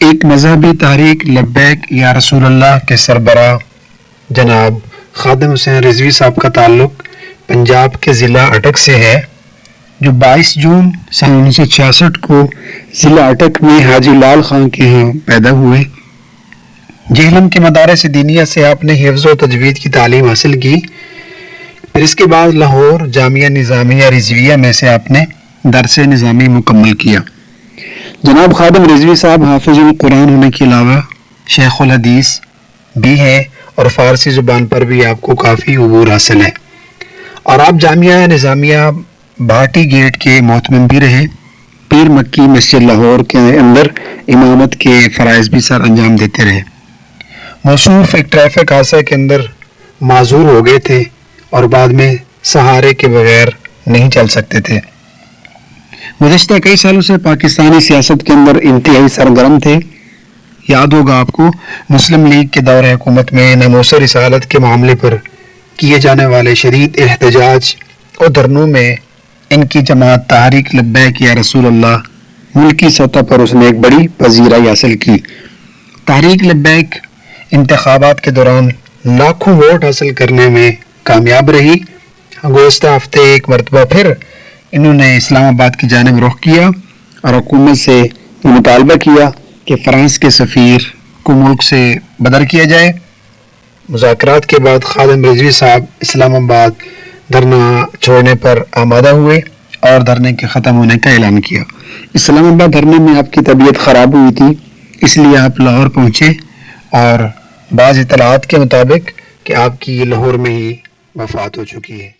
ایک مذہبی تحریک لبیک یا رسول اللہ کے سربراہ جناب خادم حسین رضوی صاحب کا تعلق پنجاب کے ضلع اٹک سے ہے، جو 22 جون سن 1966 کو ضلع اٹک میں حاجی لال خان کے ہاں پیدا ہوئے۔ جہلم کے مدارس دینیہ سے آپ نے حفظ و تجوید کی تعلیم حاصل کی، پھر اس کے بعد لاہور جامعہ نظامیہ رضویہ میں سے آپ نے درس نظامی مکمل کیا۔ جناب خادم رضوی صاحب حافظ القرآن ہونے کے علاوہ شیخ الحدیث بھی ہیں اور فارسی زبان پر بھی آپ کو کافی عبور حاصل ہے، اور آپ جامعہ نظامیہ بھاٹی گیٹ کے محتمم بھی رہے۔ پیر مکی مسجد لاہور کے اندر امامت کے فرائض بھی سر انجام دیتے رہے۔ موصوف ایک ٹریفک حادثہ کے اندر معذور ہو گئے تھے اور بعد میں سہارے کے بغیر نہیں چل سکتے تھے۔ گزشتہ کئی سالوں سے پاکستانی سیاست کے اندر انتہائی سرگرم تھے۔ یاد ہوگا آپ کو مسلم لیگ کے دور حکومت میں ناموس رسالت کے معاملے پر کیے جانے والے شدید احتجاج اور دھرنوں میں ان کی جماعت تحریک لبیک یا رسول اللہ ملکی سطح پر اس نے ایک بڑی پذیرائی حاصل کی۔ تحریک لبیک انتخابات کے دوران لاکھوں ووٹ حاصل کرنے میں کامیاب رہی۔ گزشتہ ہفتے ایک مرتبہ پھر انہوں نے اسلام آباد کی جانب رخ کیا اور حکومت سے مطالبہ کیا کہ فرانس کے سفیر کو ملک سے بدر کیا جائے۔ مذاکرات کے بعد خادم رضوی صاحب اسلام آباد دھرنا چھوڑنے پر آمادہ ہوئے اور دھرنے کے ختم ہونے کا اعلان کیا۔ اسلام آباد دھرنے میں آپ کی طبیعت خراب ہوئی تھی، اس لیے آپ لاہور پہنچے اور بعض اطلاعات کے مطابق کہ آپ کی لاہور میں ہی وفات ہو چکی ہے۔